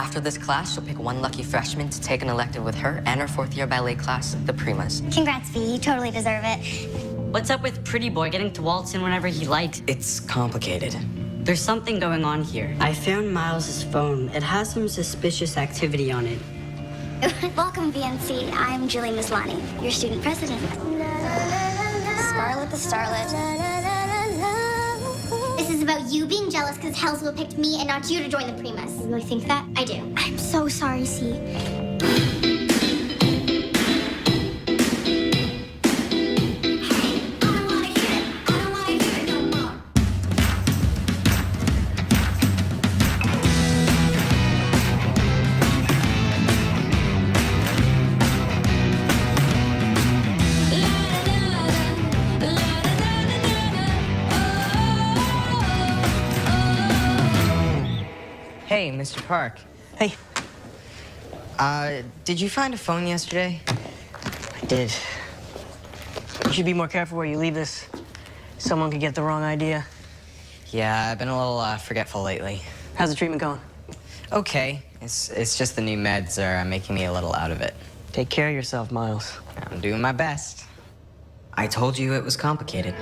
After this class, she'll pick one lucky freshman to take an elective with her and her fourth-year ballet class, the Primas. Congrats, V. You totally deserve it. What's up with Pretty Boy getting to waltz in whenever he likes? It's complicated. There's something going on here. I found Miles's phone. It has some suspicious activity on it. Welcome, VNC. I'm Julie Mislani, your student president. Scarlet the Starlet. This is about you being jealous because Hellsville picked me and not you to join the Primus. You really think that? I do. I'm so sorry, C. Hey, Mr. Park. Hey. Did you find a phone yesterday? I did. You should be more careful where you leave this. Someone could get the wrong idea. Yeah, I've been a little forgetful lately. How's the treatment going? Okay. It's just the new meds are making me a little out of it. Take care of yourself, Miles. I'm doing my best. I told you it was complicated.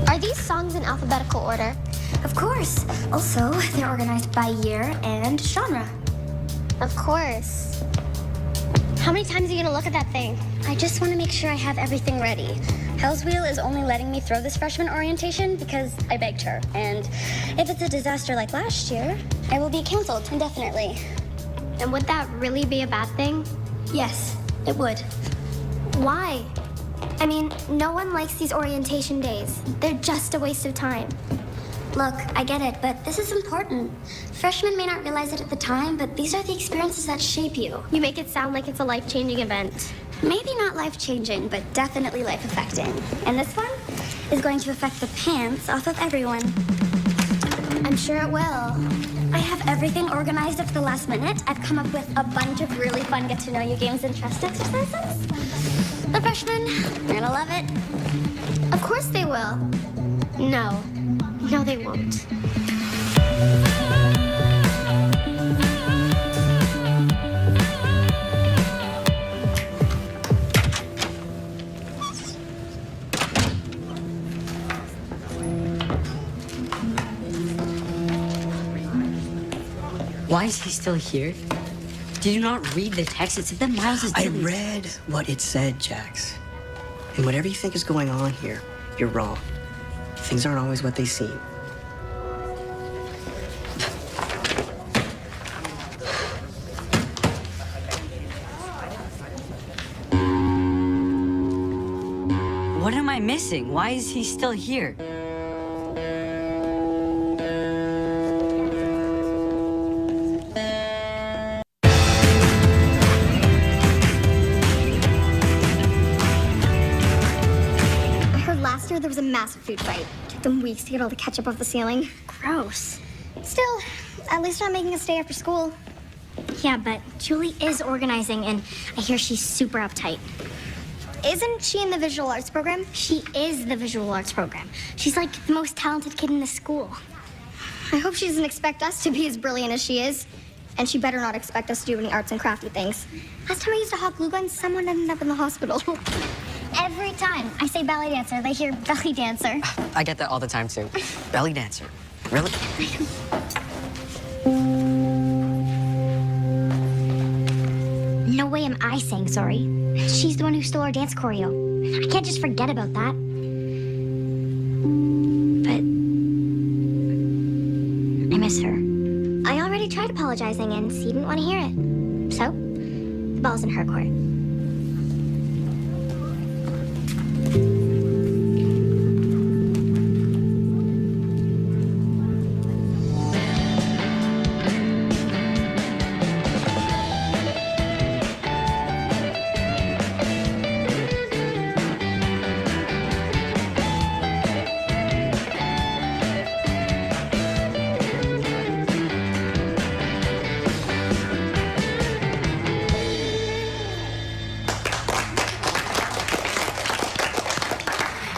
Are these songs in alphabetical order? Of course. Also, they're organized by year and genre. Of course. How many times are you gonna look at that thing? I just want to make sure I have everything ready. Hell's Wheel is only letting me throw this freshman orientation because I begged her. And if it's a disaster like last year, I will be canceled indefinitely. And would that really be a bad thing? Yes, it would. Why? I mean, no one likes these orientation days. They're just a waste of time. Look, I get it, but this is important. Freshmen may not realize it at the time, but these are the experiences that shape you. You make it sound like it's a life-changing event. Maybe not life-changing, but definitely life-affecting. And this one is going to affect the pants off of everyone. I'm sure it will. I have everything organized up to the last minute. I've come up with a bunch of really fun get-to-know-you games and trust exercises. The freshmen are gonna love it. Of course they will. No. No, they won't. Why is he still here? Did you not read the text? It said that Miles is I doing... read what it said, Jax. And whatever you think is going on here, you're wrong. Things aren't always what they seem. What am I missing? Why is he still here? There was a massive food fight. It took them weeks to get all the ketchup off the ceiling. Gross. Still, at least I'm making us stay after school. Yeah, but Julie is organizing, and I hear she's super uptight. Isn't she in the visual arts program? She is the visual arts program. She's like the most talented kid in the school. I hope she doesn't expect us to be as brilliant as she is. And she better not expect us to do any arts and crafty things. Last time I used a hot glue gun, someone ended up in the hospital. Every time I say ballet dancer, they hear belly dancer. I get that all the time, too. Belly dancer. Really? No way am I saying sorry. She's the one who stole our dance choreo. I can't just forget about that. But I miss her. I already tried apologizing, and she didn't want to hear it. So, the ball's in her court.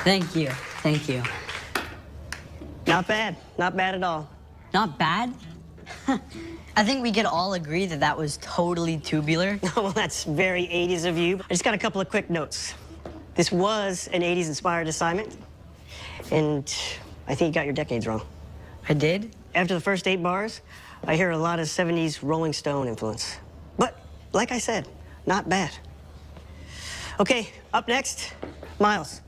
Thank you. Thank you. Not bad. Not bad at all. Not bad? I think we could all agree that that was totally tubular. Well, that's very 80s of you. I just got a couple of quick notes. This was an 80s-inspired assignment, and I think you got your decades wrong. I did? After the first 8 bars, I hear a lot of 70s Rolling Stone influence. But, like I said, not bad. Okay, up next, Miles.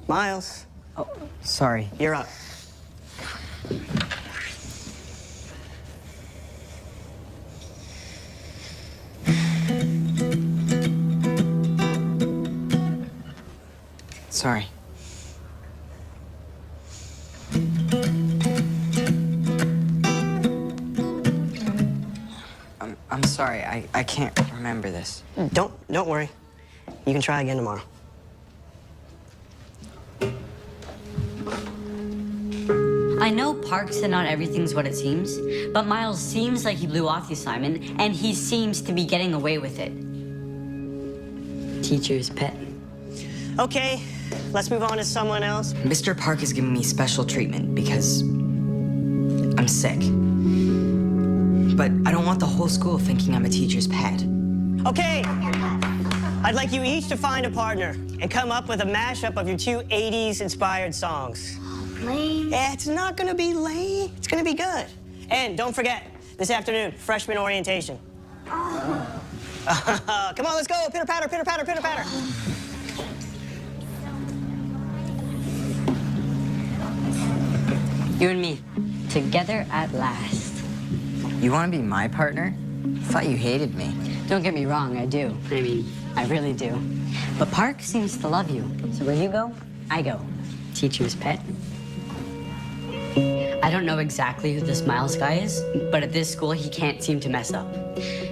Miles, Oh, sorry. you're up. Sorry. I'm sorry. I can't remember this. Don't worry. You can try again tomorrow. I know Park said not everything's what it seems, but Miles seems like he blew off the assignment, and he seems to be getting away with it. Teacher's pet. Okay, let's move on to someone else. Mr. Park is giving me special treatment because I'm sick. But I don't want the whole school thinking I'm a teacher's pet. Okay, I'd like you each to find a partner and come up with a mashup of your 2 80s-inspired songs. Lame. It's not gonna be lame. It's gonna be good. And don't forget, this afternoon, freshman orientation. Come on, let's go. Pitter patter, pitter patter, pitter patter. You and me, together at last. You want to be my partner? I thought you hated me. Don't get me wrong, I do. I mean, I really do. But Park seems to love you. So where you go, I go. Teacher's pet. I don't know exactly who this Miles guy is, but at this school, he can't seem to mess up.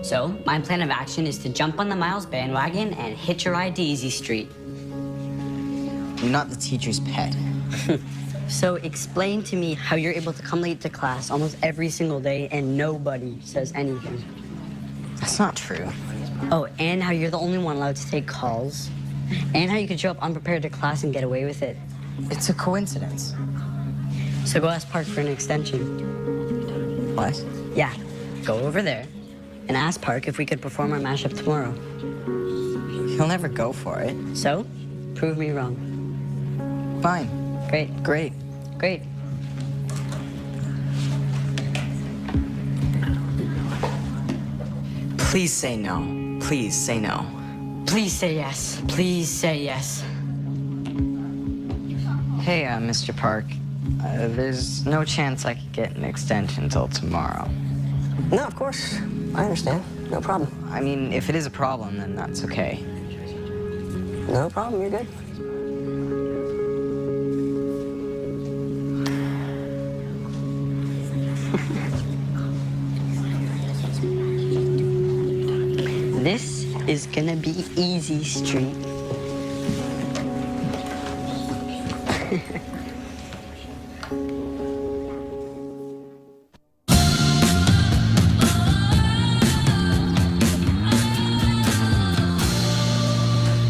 So my plan of action is to jump on the Miles bandwagon and hitch a ride to Easy Street. You're not the teacher's pet. So explain to me how you're able to come late to class almost every single day and nobody says anything. That's not true. Oh, and how you're the only one allowed to take calls. And how you can show up unprepared to class and get away with it. It's a coincidence. So go ask Park for an extension. What? Yeah, go over there and ask Park if we could perform our mashup tomorrow. He'll never go for it. So, prove me wrong. Fine. Great. Great. Great. Please say no. Please say no. Please say yes. Please say yes. Hey, Mr. Park. There's no chance I could get an extension until tomorrow. No, of course. I understand. No problem. I mean, if it is a problem, then that's okay. No problem. You're good. This is gonna be Easy Street.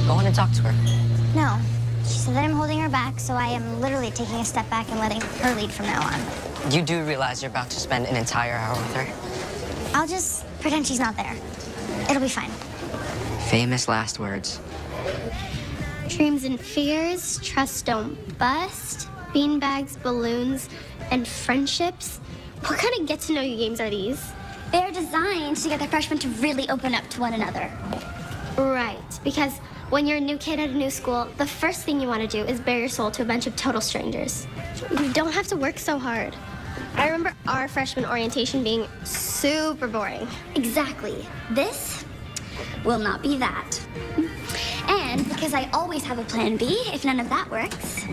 Go on and talk to her. No. She said that I'm holding her back, so I am literally taking a step back and letting her lead from now on. You do realize you're about to spend an entire hour with her? I'll just pretend she's not there. It'll be fine. Famous last words. Dreams and fears, trust don't bust, beanbags, balloons, and friendships. What kind of get-to-know-you games are these? They're designed to get the freshmen to really open up to one another. Right, because when you're a new kid at a new school, the first thing you want to do is bare your soul to a bunch of total strangers. You don't have to work so hard. I remember our freshman orientation being super boring. Exactly. This will not be that. And because I always have a plan B, if none of that works,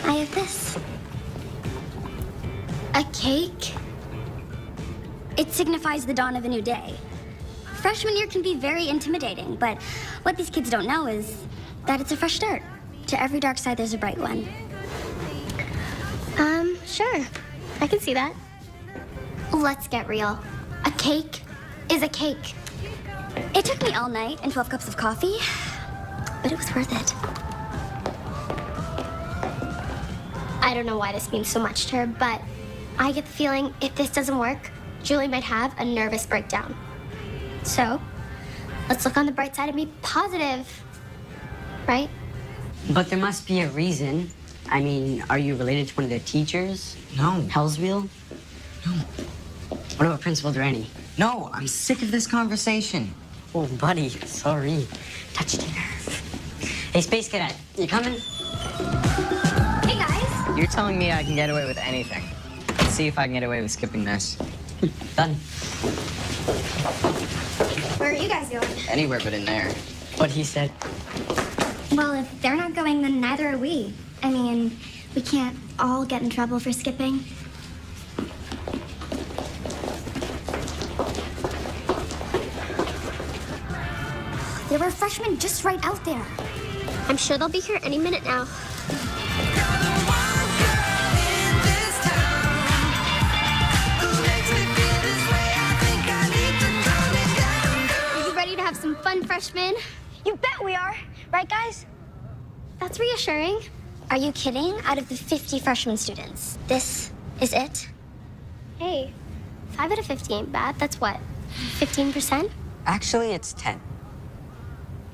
I have this. A cake? It signifies the dawn of a new day. Freshman year can be very intimidating, but what these kids don't know is that it's a fresh start. To every dark side, there's a bright one. Sure. I can see that. Let's get real. A cake is a cake. It took me all night and 12 cups of coffee, but it was worth it. I don't know why this means so much to her, but I get the feeling if this doesn't work, Julie might have a nervous breakdown. So, let's look on the bright side and be positive, right? But there must be a reason. I mean, are you related to one of their teachers? No. Hellsville? No. What about Principal Durrani? No, I'm sick of this conversation. Oh, buddy, sorry. Touched a nerve. Hey, Space Cadet, you coming? Hey, guys. You're telling me I can get away with anything. Let's see if I can get away with skipping this. Done. Where are you guys going? Anywhere but in there. What he said. Well, if they're not going, then neither are we. I mean, we can't all get in trouble for skipping. There were freshmen just right out there. I'm sure they'll be here any minute now. Are you ready to have some fun, freshmen? You bet we are. Right, guys? That's reassuring. Are you kidding? Out of the 50 freshman students, this is it? Hey, 5 out of 50 ain't bad. That's what, 15%? Actually, it's 10.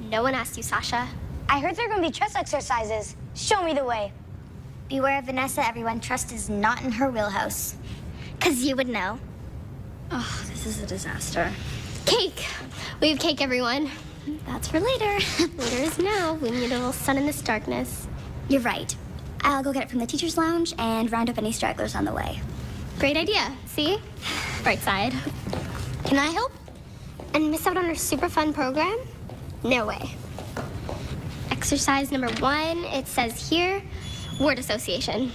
No one asked you, Sasha. I heard there are going to be trust exercises. Show me the way. Beware of Vanessa, everyone. Trust is not in her wheelhouse. 'Cause you would know. Oh, this is a disaster. Cake! We have cake, everyone. That's for later. Later is now. We need a little sun in this darkness. You're right. I'll go get it from the teacher's lounge and round up any stragglers on the way. Great idea. See? Brightside. Can I help? And miss out on our super fun program? No way. Exercise number 1, it says here, word association.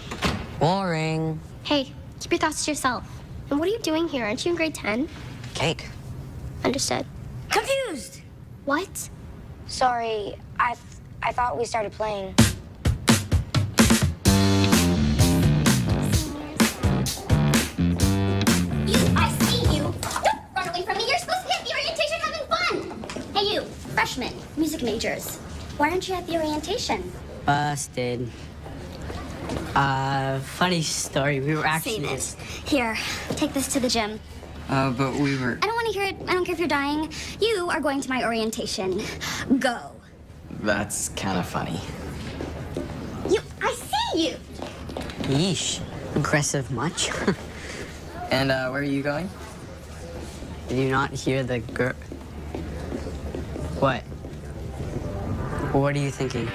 Boring. Hey, keep your thoughts to yourself. And what are you doing here? Aren't you in grade 10? Cake. Understood. Confused! What? Sorry, I thought we started playing. I see you. Don't run away from me. You're supposed to be at the orientation having fun. Hey, you, freshmen, music majors. Why aren't you at the orientation? Busted. Funny story. We were actually... Seen it. Here, take this to the gym. But we were... I don't want to hear it. I don't care if you're dying. You are going to my orientation. Go. That's kind of funny. I see you. Yeesh. Aggressive much? And, where are you going? Did you not hear the girl? What? What are you thinking?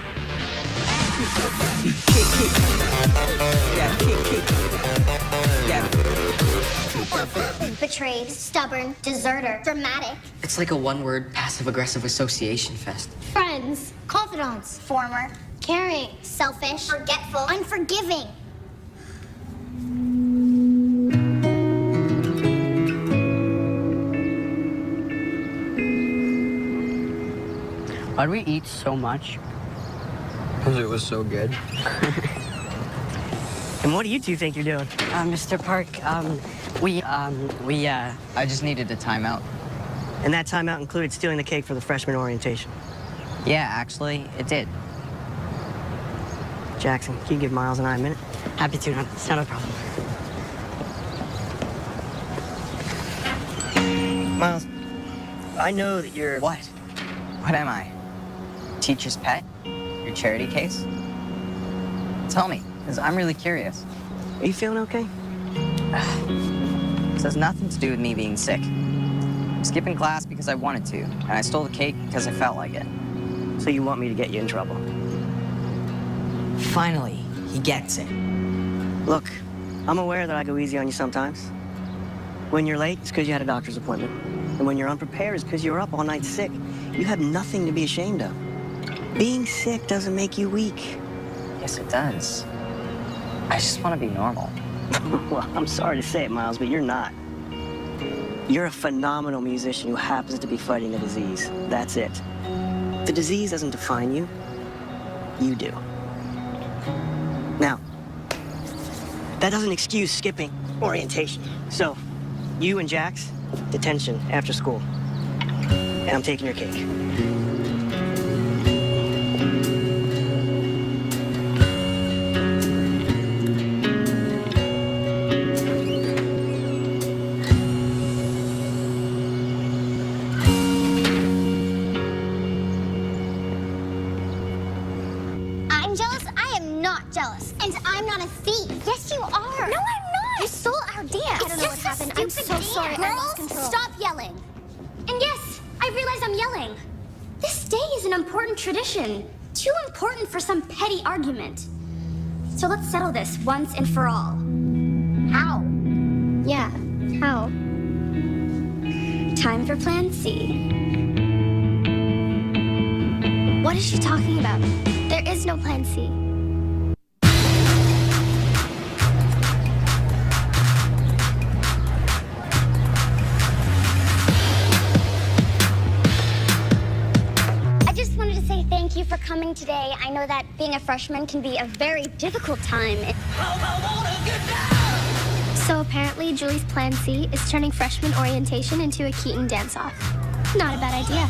Betrayed, stubborn, deserter, dramatic. It's like a one-word passive-aggressive association fest. Friends, confidants, former, caring, selfish, forgetful, unforgiving. Why'd we eat so much? Because it was so good. And what do you two think you're doing? Mr. Park, I just needed a timeout. And that timeout included stealing the cake for the freshman orientation. Yeah, actually, it did. Jackson, can you give Miles and I a minute? happy to, it's not a problem. Miles, I know that you're... What? What am I? Teacher's pet? Your charity case? Tell me, because I'm really curious. Are you feeling okay? This has nothing to do with me being sick. I'm skipping class because I wanted to, and I stole the cake because I felt like it. So you want me to get you in trouble? Finally, he gets it. Look, I'm aware that I go easy on you sometimes. When you're late, it's because you had a doctor's appointment. And when you're unprepared, it's because you were up all night sick. You have nothing to be ashamed of. Being sick doesn't make you weak. Yes, it does. I just want to be normal. Well, I'm sorry to say it, Miles, but you're not. You're a phenomenal musician who happens to be fighting a disease. That's it. The disease doesn't define you. You do. Now, that doesn't excuse skipping orientation. So, you and Jax, detention after school. And I'm taking your cake. not jealous. And I'm not a thief. Yes, you are. No, I'm not. You stole our dance. I don't know what happened. I'm so sorry. I lost control. Stop yelling. And yes, I realize I'm yelling. This day is an important tradition. Too important for some petty argument. So let's settle this once and for all. How? Yeah, how? Time for Plan C. What is she talking about? There is no Plan C. I just wanted to say thank you for coming today. I know that being a freshman can be a very difficult time. So apparently, Julie's Plan C is turning freshman orientation into a Keaton dance-off. Not a bad idea.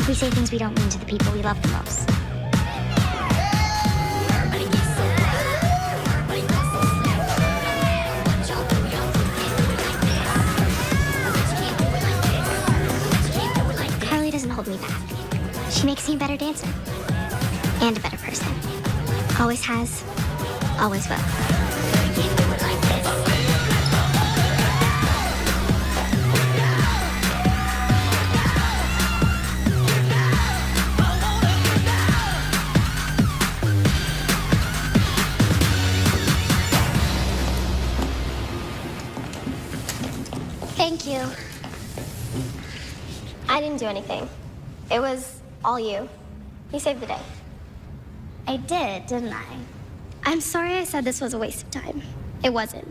We say things we don't mean to the people we love the most. Carly doesn't hold me back. She makes me a better dancer. And a better person. Always has, always will. Thank you. I didn't do anything. It was all you. You saved the day. I did, didn't I? I'm sorry I said this was a waste of time. It wasn't.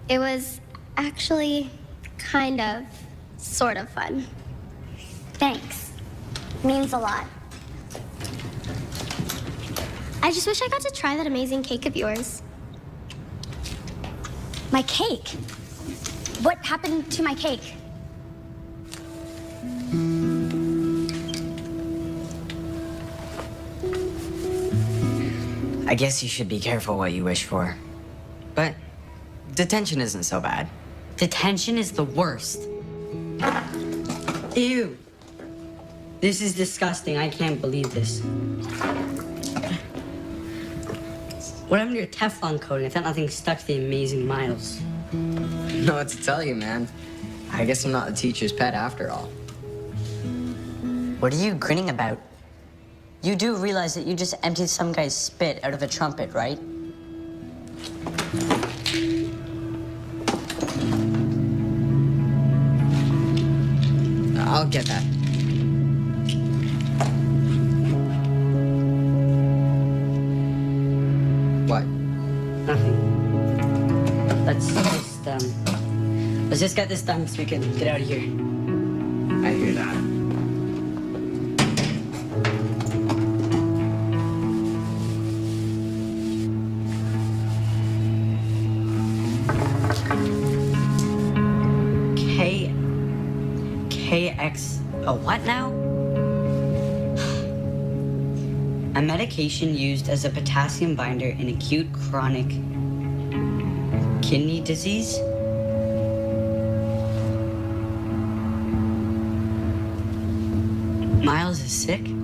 It was actually kind of, sort of fun. Thanks. Means a lot. I just wish I got to try that amazing cake of yours. My cake? What happened to my cake? I guess you should be careful what you wish for. But detention isn't so bad. Detention is the worst. Ew. This is disgusting. I can't believe this. What happened to your Teflon coating? I thought nothing stuck to the amazing Miles. Know what to tell you, man. I guess I'm not the teacher's pet after all. What are you grinning about? You do realize that you just emptied some guy's spit out of a trumpet, right? I'll get that. What? Nothing. let's just get this done so we can get out of here. I hear that. KX, a what now? A medication used as a potassium binder in acute chronic kidney disease? Miles is sick?